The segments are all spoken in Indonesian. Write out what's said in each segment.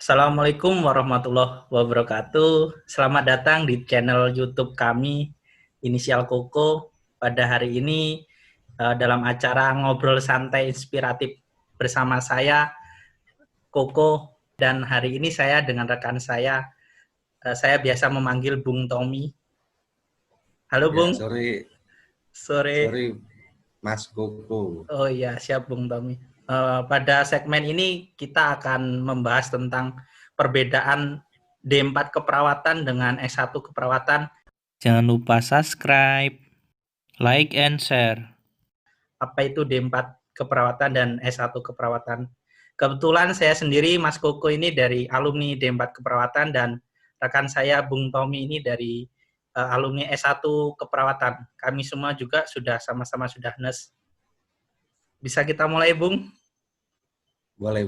Assalamualaikum warahmatullahi wabarakatuh. Selamat datang di channel YouTube kami, Inisial Koko. Pada hari ini dalam acara ngobrol santai inspiratif bersama saya, Koko. Dan hari ini saya dengan rekan saya biasa memanggil Bung Tommy. Halo Ya, Bung. Sore. sorry Mas Koko. Oh iya, siap Bung Tommy. Pada segmen ini kita akan membahas tentang perbedaan D4 keperawatan dengan S1 keperawatan. Jangan lupa subscribe, like, and share. Apa itu D4 keperawatan dan S1 keperawatan. Kebetulan saya sendiri, Mas Koko ini dari alumni D4 keperawatan dan rekan saya Bung Tommy ini dari alumni S1 keperawatan. Kami semua juga sama-sama sudah NES. Bisa kita mulai, Bung? Boleh.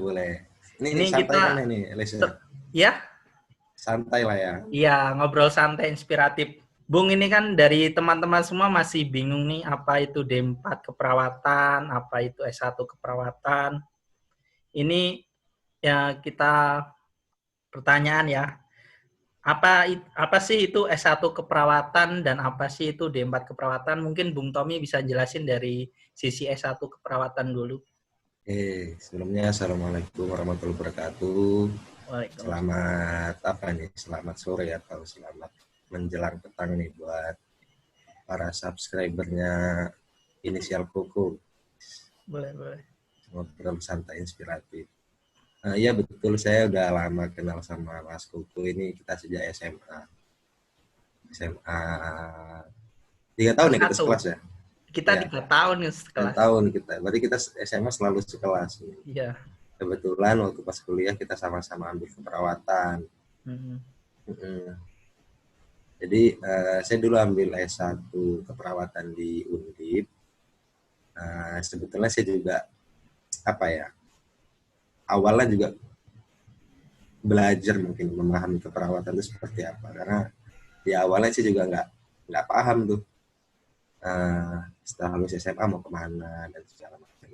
Ini santai kita, kan ini, Lisa? Ya? Santai lah ya. Iya, ngobrol santai inspiratif. Bung, ini kan dari teman-teman semua masih bingung nih, apa itu D4 keperawatan, apa itu S1 keperawatan. Ini ya kita pertanyaan ya, apa sih itu S1 keperawatan dan apa sih itu D4 keperawatan? Mungkin Bung Tommy bisa jelasin dari sisi S1 keperawatan dulu. Sebelumnya Assalamualaikum warahmatullahi wabarakatuh. Selamat sore atau selamat menjelang petang nih buat para subscribernya Inisial Koko. Boleh. Ngobrol santai inspiratif. Iya betul, saya udah lama kenal sama Mas Koko ini, kita sejak SMA 3 tahun ya kita sekelas ya? Kita ya. 3 tahun ya sekelas. 3 tahun kita, berarti kita SMA selalu sekelas. Iya. Kebetulan waktu pas kuliah kita sama-sama ambil keperawatan. Jadi saya dulu ambil S1 keperawatan di Undip. Sebetulnya saya juga awalnya juga belajar mungkin memahami keperawatan itu seperti apa, karena di awalnya saya juga nggak paham tuh setelah lulus SMA mau kemana dan segala macam.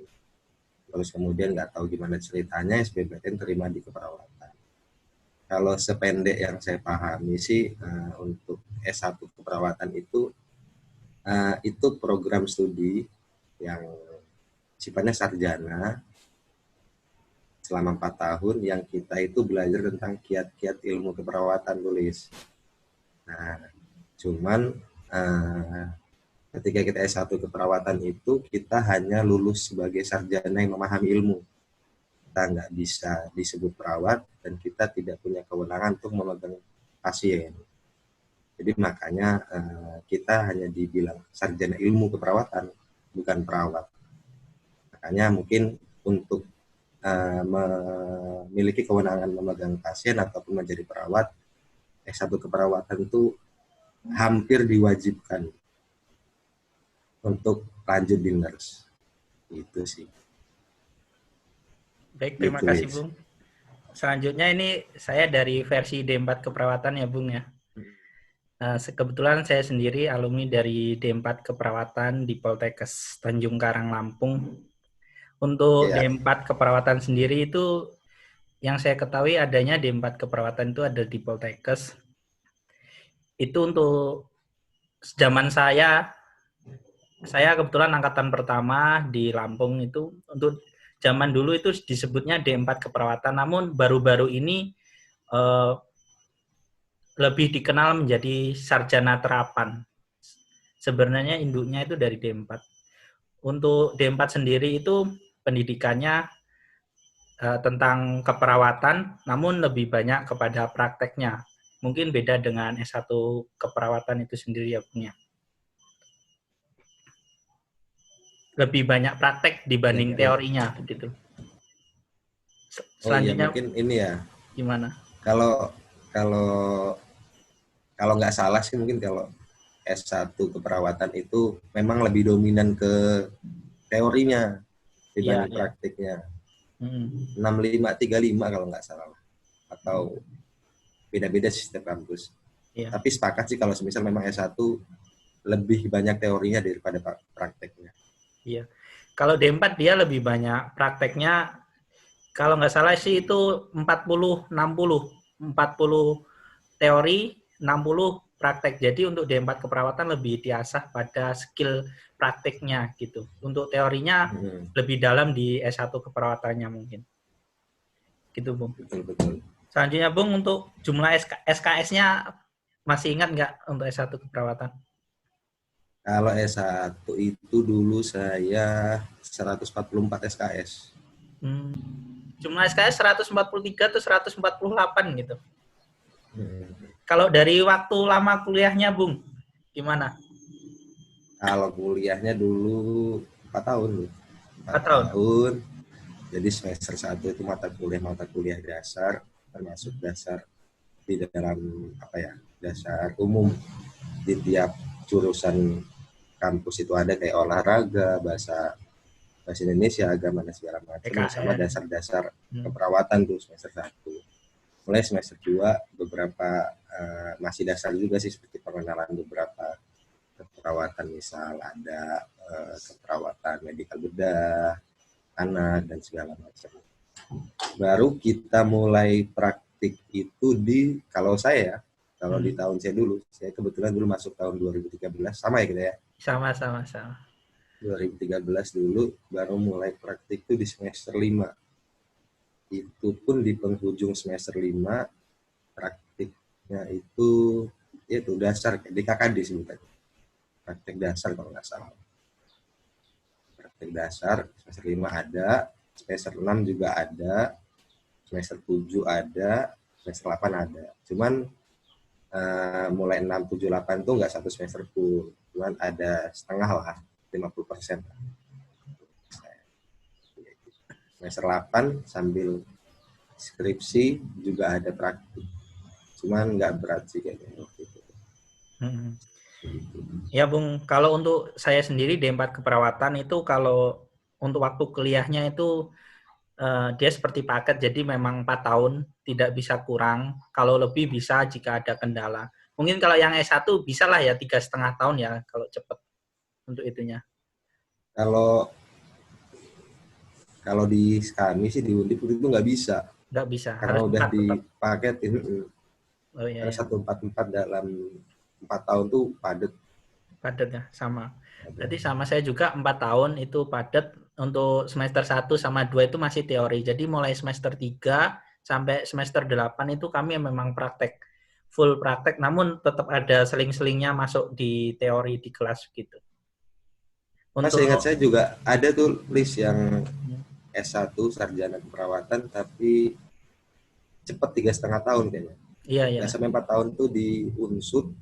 Terus kemudian nggak tahu gimana ceritanya SBMPTN terima di keperawatan. Kalau sependek yang saya pahami sih untuk S1 keperawatan itu program studi yang sifatnya sarjana selama 4 tahun yang kita itu belajar tentang kiat-kiat ilmu keperawatan tulis. Nah, cuman ketika kita S1 keperawatan itu kita hanya lulus sebagai sarjana yang memahami ilmu. Kita nggak bisa disebut perawat dan kita tidak punya kewenangan untuk memegang pasien. Jadi makanya kita hanya dibilang sarjana ilmu keperawatan, bukan perawat. Makanya mungkin untuk memiliki kewenangan memegang pasien ataupun menjadi perawat, S1 keperawatan itu hampir diwajibkan untuk lanjut di nurse. Itu sih. Baik, terima kasih Bung. Selanjutnya ini saya dari versi D4 keperawatan ya Bung ya. Kebetulan saya sendiri alumni dari D4 keperawatan di Poltekkes Tanjung Karang, Lampung. Untuk D4 keperawatan sendiri itu yang saya ketahui adanya D4 keperawatan itu ada di Poltekkes. Itu untuk zaman saya kebetulan angkatan pertama di Lampung itu, untuk zaman dulu itu disebutnya D4 keperawatan, namun baru-baru ini lebih dikenal menjadi sarjana terapan. Sebenarnya induknya itu dari D4. Untuk D4 sendiri itu pendidikannya tentang keperawatan, namun lebih banyak kepada prakteknya. Mungkin beda dengan S1 keperawatan itu sendiri ya Bung ya. Lebih banyak praktek dibanding teorinya gitu. Selanjutnya mungkin ini ya. Gimana? Kalau nggak salah sih mungkin kalau S1 keperawatan itu memang lebih dominan ke teorinya dibanding praktiknya. 65-35 kalau nggak salah. Atau beda-beda sih setiap kampus. Tapi sepakat sih kalau semisal memang S1 lebih banyak teorinya daripada prakteknya. Iya. Kalau D4 dia lebih banyak prakteknya, Kalau nggak salah sih itu 40-60. 40 teori, 60 praktek. Jadi untuk D4 keperawatan lebih diasah pada skill prakteknya gitu. Untuk teorinya lebih dalam di S1 keperawatannya mungkin. Gitu, Bung. Betul. Selanjutnya, Bung, untuk jumlah SKS-nya masih ingat nggak untuk S1 keperawatan? Kalau S1 itu dulu saya 144 SKS. Jumlah SKS 143 atau 148 gitu. Hmm. Kalau dari waktu lama kuliahnya, Bung, gimana? Kalau kuliahnya dulu 4 tahun. 4 tahun? tahun. Jadi semester 1 itu mata kuliah dasar, termasuk dasar di dalam dasar umum di tiap jurusan kampus itu ada kayak olahraga, bahasa Indonesia, agama dan segala macam, sama dasar-dasar keperawatan tuh semester 1. Mulai semester 2 beberapa masih dasar juga sih, seperti pengenalan beberapa keperawatan, misal ada keperawatan medikal bedah, anak dan segala macam. Baru kita mulai praktik itu kalau di tahun saya dulu, saya kebetulan dulu masuk tahun 2013, sama ya kita ya? Sama. 2013 dulu baru mulai praktik itu di semester 5. Itu pun di penghujung semester 5 praktiknya itu dasar di KKD sebutannya. Praktik dasar kalau nggak salah. Praktik dasar semester 5 ada, semester 6 juga ada, semester 7 ada, semester 8 ada. Cuman mulai 6, 7, 8 tuh nggak satu semester full. Cuman ada setengah lah, 50%. Semester 8 sambil skripsi juga ada praktik. Cuman nggak berat sih kayaknya waktu itu. Ya, Bung, kalau untuk saya sendiri D4 keperawatan itu kalau untuk waktu kuliahnya itu dia seperti paket, jadi memang 4 tahun, tidak bisa kurang. Kalau lebih bisa jika ada kendala. Mungkin kalau yang S1 bisa lah ya 3,5 tahun ya kalau cepat untuk itunya. Kalau di kami sih di Undip itu nggak bisa. Nggak bisa. Karena Harus udah 4 tetap. dipaketin. Oh iya. Karena 144 dalam 4 tahun tuh padat. Padat ya, sama. Berarti sama saya juga 4 tahun itu padat. Untuk semester 1 sama 2 itu masih teori. Jadi mulai semester 3 sampai semester 8 itu kami memang praktek. Full praktek, namun tetap ada seling-selingnya masuk di teori di kelas gitu. Mas, ingat saya juga ada tuh list yang S1 sarjana keperawatan tapi cepat 3,5 tahun kayaknya. Iya. Nggak sampai 4 tahun tuh di Unsud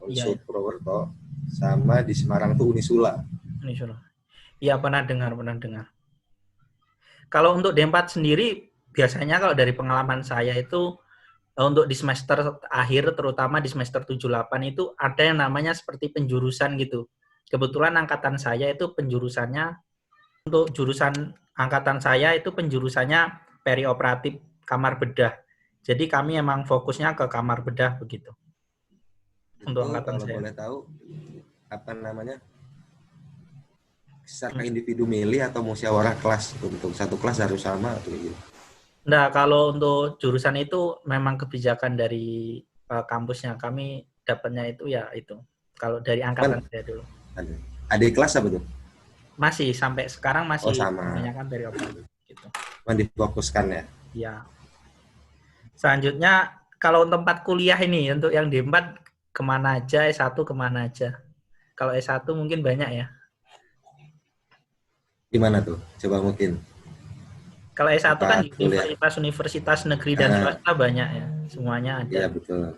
Iya. Purwokerto, sama di Semarang tuh Unisula. Iya, pernah dengar. Kalau untuk D4 sendiri, biasanya kalau dari pengalaman saya itu untuk di semester akhir, terutama di semester 7-8 itu ada yang namanya seperti penjurusan gitu. Kebetulan angkatan saya itu penjurusannya, untuk jurusan angkatan saya itu penjurusannya perioperatif kamar bedah. Jadi kami emang fokusnya ke kamar bedah begitu. Untuk angkatan kalau saya. Boleh tahu apa namanya? Secara individu milih atau musyawarah kelas, untuk satu kelas harus sama atau gitu? Nah, kalau untuk jurusan itu memang kebijakan dari kampusnya. Kami dapatnya itu ya itu. Kalau dari angkatan saya dulu. Adik kelas apa tuh? Masih sampai sekarang masih sama. kebanyakan perioperatif gitu. Difokuskan ya? Ya. Selanjutnya kalau tempat kuliah ini untuk yang D4 kemana aja, S1 kemana aja? Kalau S1 mungkin banyak ya. Gimana tuh? Coba mungkin. Kalau S1 kan di universitas negeri dan swasta banyak ya. Semuanya ada. Iya, betul.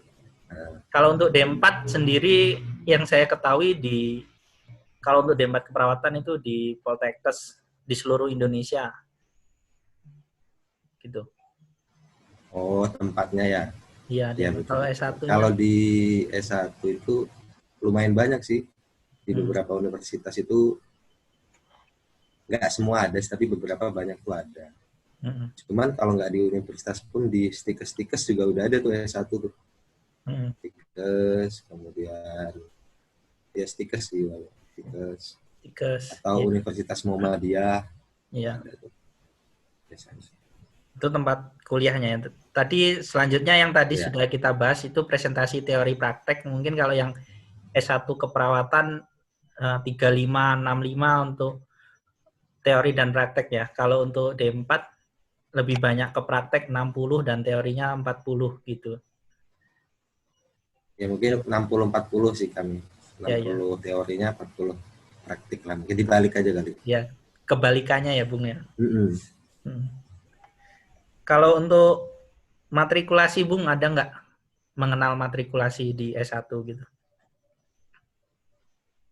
Kalau untuk D4 sendiri yang saya ketahui kalau untuk D4 keperawatan itu di Poltekkes di seluruh Indonesia. Gitu. Oh, tempatnya ya? Iya, ya, betul. Kalau S1 kalau di S1 itu lumayan banyak sih. Di beberapa universitas itu nggak semua ada, tapi beberapa banyak tuh ada. Cuman kalau nggak di universitas pun di stikes juga udah ada tuh S1 tuh. Stikes, kemudian ya stikes juga. Stikes. Atau Universitas Muhammadiyah. Iya. Itu tempat kuliahnya. Tadi selanjutnya yang tadi Ya. sudah kita bahas itu presentasi teori praktek. Mungkin kalau yang S1 keperawatan 35, 65 untuk teori dan praktek ya. Kalau untuk D4 lebih banyak ke praktek 60 dan teorinya 40 gitu. Ya mungkin 60-40 sih kami. Ya, ya. 60 teorinya, 40 praktik lah. Mungkin dibalik aja kali. Ya, kebalikannya ya, Bung ya. Mm-mm. Kalau untuk matrikulasi, Bung, ada nggak mengenal matrikulasi di S1 gitu?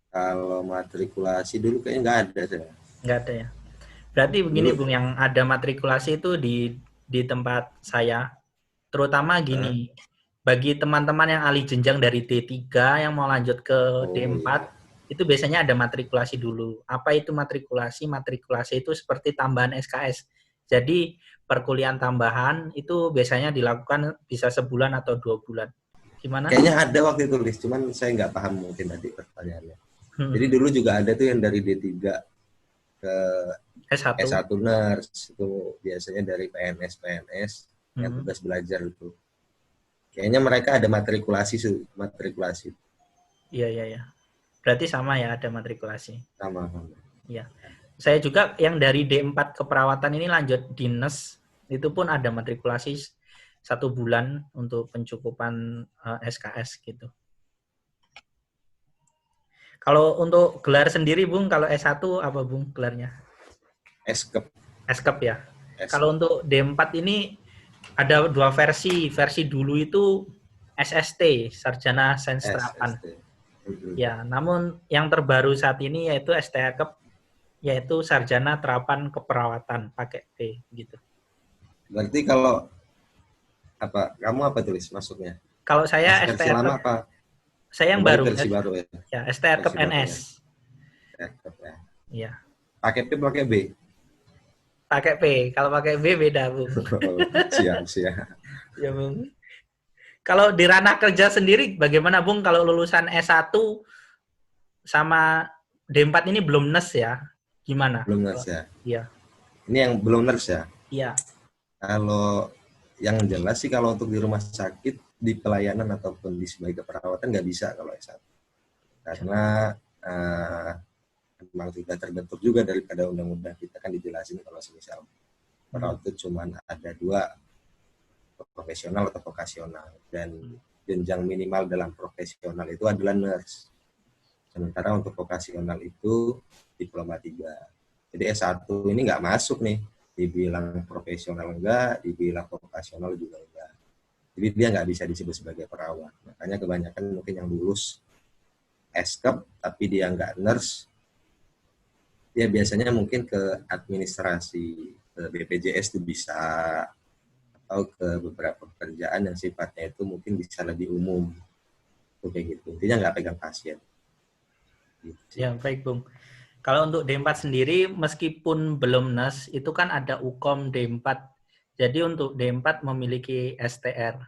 Kalau matrikulasi dulu kayaknya nggak ada saya. Nggak ada ya. Berarti begini, Dulu, Bung, yang ada matrikulasi itu di tempat saya, terutama gini, bagi teman-teman yang alih jenjang dari D3 yang mau lanjut ke oh D4, iya. itu biasanya ada matrikulasi dulu. Apa itu matrikulasi? Matrikulasi itu seperti tambahan SKS. Jadi perkuliahan tambahan itu biasanya dilakukan bisa sebulan atau 2 bulan. Gimana? Kayaknya ada waktu itu, Lis. Cuman saya nggak paham mungkin tadi pertanyaannya. Jadi dulu juga ada tuh yang dari D3 ke S1. S1 nurse. Itu biasanya dari PNS yang tugas belajar itu. Kayaknya mereka ada matrikulasi. Iya, iya, iya. Berarti sama ya, ada matrikulasi. Sama. Iya. Saya juga yang dari D4 keperawatan ini lanjut dinas, itu pun ada matrikulasi 1 bulan untuk pencukupan SKS gitu. Kalau untuk gelar sendiri, Bung, kalau S1 apa, Bung, gelarnya? SKEP. SKEP ya. Kalau untuk D4 ini ada 2 versi. Versi dulu itu SST, Sarjana Sains Terapan. Ya, namun yang terbaru saat ini yaitu STAKEP, yaitu Sarjana Terapan Keperawatan, pakai P gitu. Berarti kalau kamu apa tulis masuknya? Kalau saya versi lama apa? Saya yang baru. Versi baru ya. Ya, STAKEP NS. Ya. Iya. Pakai P pakai B? Pakai P. Kalau pakai B beda, Bu. Siap. Ya, Bung. Kalau di ranah kerja sendiri bagaimana, Bung, kalau lulusan S1 sama D4 ini belum NES ya? Gimana? Belum nurse ya? Iya. Ini yang belum nurse ya? Iya. Kalau yang jelas sih kalau untuk di rumah sakit, di pelayanan ataupun di sebagai perawatan nggak bisa kalau S1. Karena memang sudah terbentuk juga daripada undang-undang kita kan dijelasin kalau semisal perawat itu cuma ada 2, profesional atau vokasional, dan jenjang minimal dalam profesional itu adalah nurse. Sementara untuk vokasional itu diploma 3. Jadi S1 ini nggak masuk nih, dibilang profesional enggak, dibilang vokasional juga enggak. Jadi dia nggak bisa disebut sebagai perawat. Makanya kebanyakan mungkin yang lulus SKEP tapi dia nggak nurse, dia biasanya mungkin ke administrasi, ke BPJS itu bisa, atau ke beberapa pekerjaan yang sifatnya itu mungkin bisa lebih umum. Itu kayak gitu. Intinya nggak pegang pasien. Gitu. Ya, baik, Bung. Kalau untuk D4 sendiri, meskipun belum NES, itu kan ada UKOM D4. Jadi untuk D4 memiliki STR.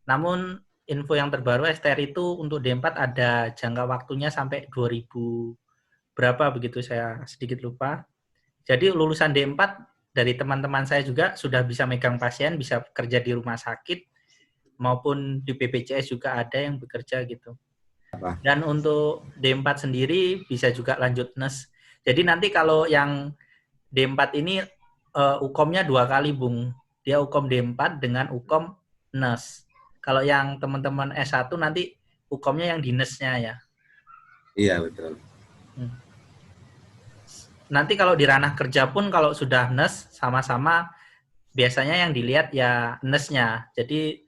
Namun info yang terbaru, STR itu untuk D4 ada jangka waktunya sampai 2000 berapa begitu, saya sedikit lupa. Jadi lulusan D4 dari teman-teman saya juga sudah bisa megang pasien, bisa kerja di rumah sakit, maupun di BPJS juga ada yang bekerja gitu. Dan untuk D4 sendiri bisa juga lanjut NES. Jadi nanti kalau yang D4 ini UKOM-nya 2 kali, Bung. Dia UKOM D4 dengan UKOM NES. Kalau yang teman-teman S1 nanti UKOM-nya yang di NES-nya ya. Iya, betul. Nanti kalau di ranah kerja pun kalau sudah NES sama-sama biasanya yang dilihat ya NES-nya. Jadi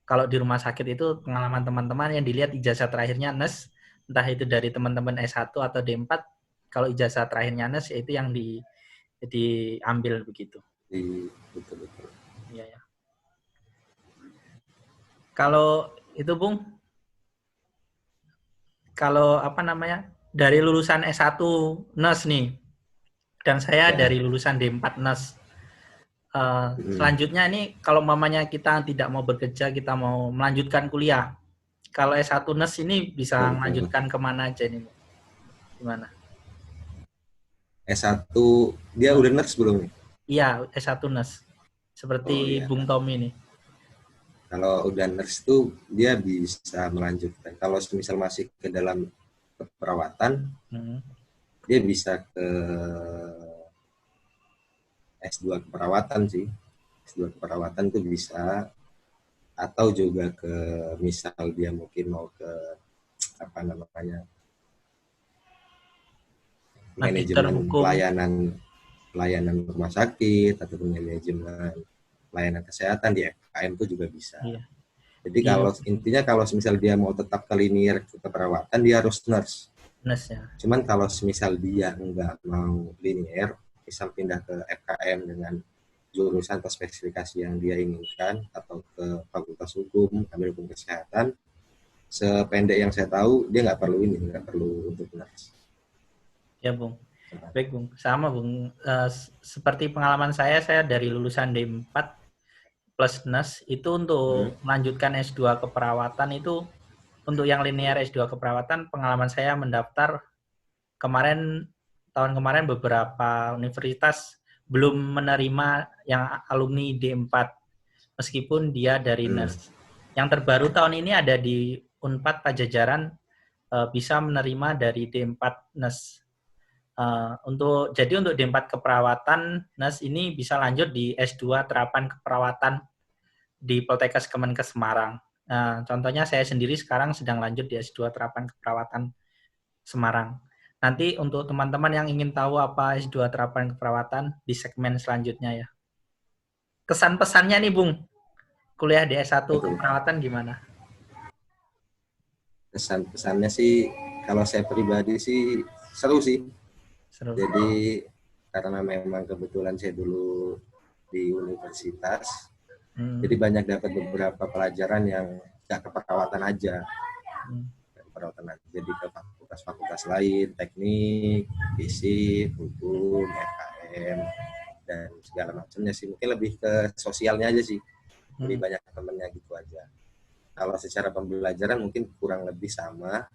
kalau di rumah sakit itu pengalaman teman-teman yang dilihat ijazah terakhirnya NES, entah itu dari teman-teman S1 atau D4, kalau ijazah terakhirnya NES itu yang diambil begitu. Betul. Iya, ya. Kalau itu, Bung, kalau dari lulusan S1 NES nih, dan saya dari lulusan D4 NES. Selanjutnya ini kalau mamanya kita tidak mau bekerja, kita mau melanjutkan kuliah. Kalau S1 NES ini bisa melanjutkan kemana aja nih? Gimana? S1 dia udah nurse belum nih? Iya, S1 NES. Oh Seperti ya, Bung Tommy nih. kalau udah nurse tuh dia bisa melanjutkan. Kalau misal masih ke dalam keperawatan, Hmm. dia bisa ke S2 keperawatan sih. S2 keperawatan tuh bisa, atau juga ke misal dia mungkin mau ke apa namanya, Magister manajemen hukum. pelayanan pelayanan rumah sakit atau manajemen pelayanan kesehatan di FKM itu juga bisa. Iya. Jadi Iya, kalau intinya kalau misal dia mau tetap ke linear keperawatan dia harus nurse. NES ya. Cuman kalau misal dia nggak mau linear, misal pindah ke FKM dengan jurusan atau spesifikasi yang dia inginkan atau ke fakultas hukum, ambil hukum kesehatan, sependek yang saya tahu dia nggak perlu untuk nurse. Ya, Bung. Baik, Bung. Sama, Bung. Seperti pengalaman saya dari lulusan D4 plus NES itu Hmm. untuk melanjutkan S2 keperawatan itu, untuk yang linear S2 keperawatan, pengalaman saya mendaftar kemarin, tahun kemarin beberapa universitas belum menerima yang alumni D4 meskipun dia dari NES. Yang terbaru tahun ini ada di Unpad Pajajaran, bisa menerima dari D4 NES. Jadi untuk D4 keperawatan NES ini bisa lanjut di S2 terapan keperawatan di Poltekkes Kemenkes Semarang. Contohnya saya sendiri sekarang sedang lanjut di S2 terapan keperawatan Semarang. Nanti untuk teman-teman yang ingin tahu apa S2 terapan keperawatan di segmen selanjutnya ya. Kesan pesannya nih Bung, kuliah di S1 Betul. keperawatan gimana? Pesan-pesannya sih kalau saya pribadi sih seru sih. Seru. Jadi karena memang kebetulan saya dulu di universitas, jadi banyak dapat beberapa pelajaran yang gak keperawatan aja. Keperawatan aja. Jadi ke fakultas-fakultas lain, teknik, fisik, hukum, FKM, dan segala macamnya sih. Mungkin lebih ke sosialnya aja sih. Lebih banyak temennya gitu aja. Kalau secara pembelajaran mungkin kurang lebih sama,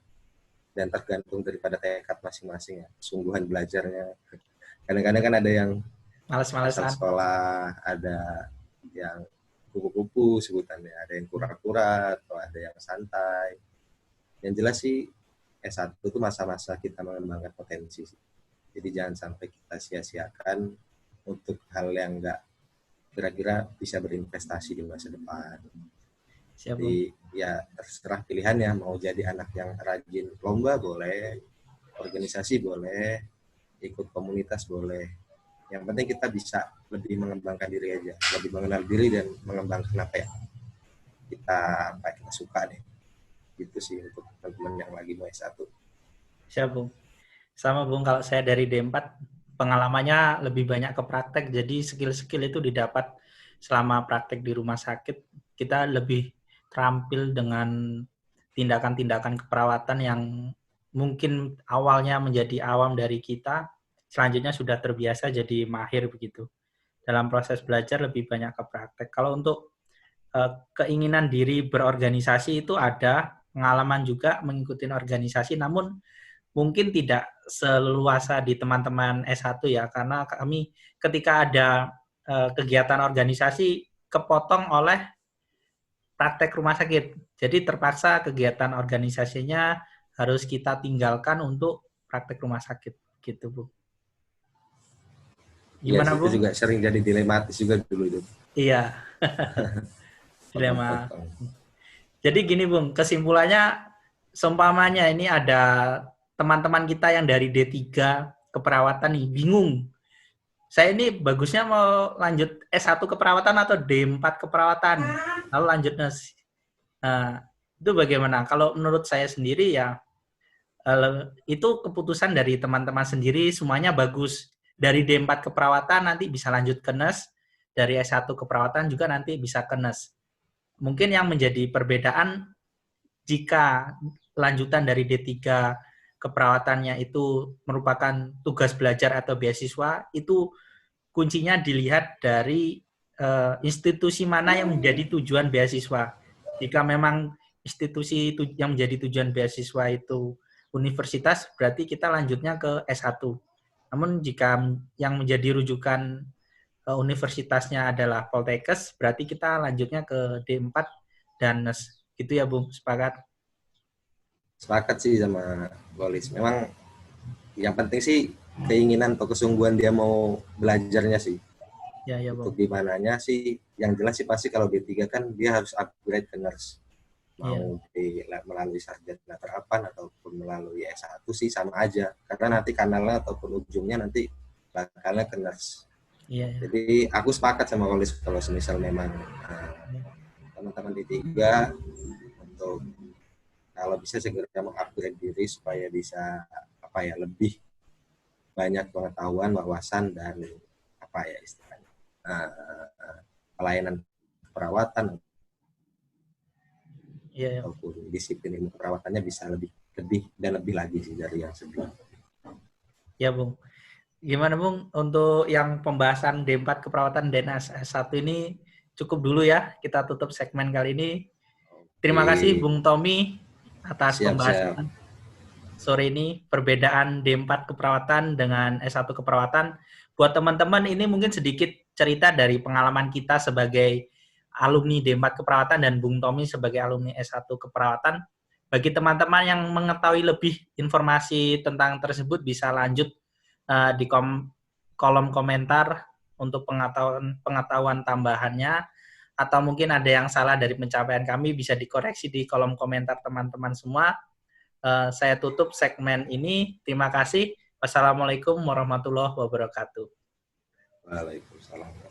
dan tergantung daripada tekad masing-masing ya, sungguhan belajarnya. Kadang-kadang kan ada yang asal Males-malesan. sekolah, ada yang kupu-kupu sebutannya, ada yang kura-kura, atau ada yang santai. Yang jelas sih S1 itu masa-masa kita mengembangkan potensi sih. Jadi jangan sampai kita sia-siakan untuk hal yang nggak kira-kira bisa berinvestasi di masa depan. Siap, Jadi ya terserah pilihannya, mau jadi anak yang rajin lomba boleh, organisasi boleh, ikut komunitas boleh. Yang penting kita bisa lebih mengembangkan diri aja, lebih mengenal diri dan mengembangkan apa ya kita suka deh. Gitu sih untuk teman-teman yang lagi mau S1. Siap, Bung. Sama, Bung, kalau saya dari D4 pengalamannya lebih banyak ke praktek, jadi skill-skill itu didapat selama praktek di rumah sakit. Kita lebih terampil dengan tindakan-tindakan keperawatan yang mungkin awalnya menjadi awam dari kita, selanjutnya sudah terbiasa jadi mahir begitu. Dalam proses belajar lebih banyak ke praktek. Kalau untuk keinginan diri berorganisasi itu ada, pengalaman juga mengikuti organisasi, namun mungkin tidak seluasa di teman-teman S1 ya, karena kami ketika ada kegiatan organisasi kepotong oleh praktek rumah sakit. Jadi terpaksa kegiatan organisasinya harus kita tinggalkan untuk praktek rumah sakit gitu, Bu. Iya Gimana, sih, itu Bung? juga sering jadi dilematis juga dulu itu. Iya, dilema. Potong-potong. Jadi gini, Bung, kesimpulannya seumpamanya ini ada teman-teman kita yang dari D3 keperawatan nih, bingung. Saya ini bagusnya mau lanjut S1 keperawatan atau D4 keperawatan, lalu lanjut NES. Nah, itu bagaimana? Kalau menurut saya sendiri ya, itu keputusan dari teman-teman sendiri, semuanya bagus. Dari D4 keperawatan nanti bisa lanjut ke NES, dari S1 keperawatan juga nanti bisa ke NES. Mungkin yang menjadi perbedaan jika lanjutan dari D3 keperawatannya itu merupakan tugas belajar atau beasiswa, itu kuncinya dilihat dari institusi mana yang menjadi tujuan beasiswa. Jika memang institusi yang menjadi tujuan beasiswa itu universitas, berarti kita lanjutnya ke S1. Namun jika yang menjadi rujukan universitasnya adalah Poltekkes, berarti kita lanjutnya ke D4 dan NES. Gitu ya, Bung? Sepakat? Sepakat sih sama Golis. Memang yang penting sih keinginan atau kesungguhan dia mau belajarnya sih. Ya, Untuk Bung. di mananya sih, yang jelas sih pasti kalau D3 kan dia harus upgrade ke nurse. Mau melalui sarjana terapan ataupun melalui S1 sih sama aja. Karena nanti kanalnya ataupun ujungnya nanti bakalnya ke nurse. Jadi aku sepakat sama Golis kalau semisal memang teman-teman D3 untuk kalau bisa segera mengupgrade diri supaya bisa lebih banyak pengetahuan, wawasan dan istilahnya pelayanan perawatan ataupun disiplin ilmu perawatannya bisa lebih lagi sih dari yang sebelumnya. Ya, Bung. Gimana, Bung, untuk yang pembahasan D4 keperawatan dan S1 ini cukup dulu ya. Kita tutup segmen kali ini. Terima kasih Bung Tommy atas pembahasan sore ini, perbedaan D4 keperawatan dengan S1 keperawatan. Buat teman-teman, ini mungkin sedikit cerita dari pengalaman kita sebagai alumni D4 keperawatan dan Bung Tommy sebagai alumni S1 keperawatan. Bagi teman-teman yang mengetahui lebih informasi tentang tersebut, bisa lanjut di kolom komentar untuk pengetahuan tambahannya, atau mungkin ada yang salah dari pencapaian kami bisa dikoreksi di kolom komentar teman-teman semua. Saya tutup segmen ini. Terima kasih. Wassalamualaikum warahmatullahi wabarakatuh. Waalaikumsalam.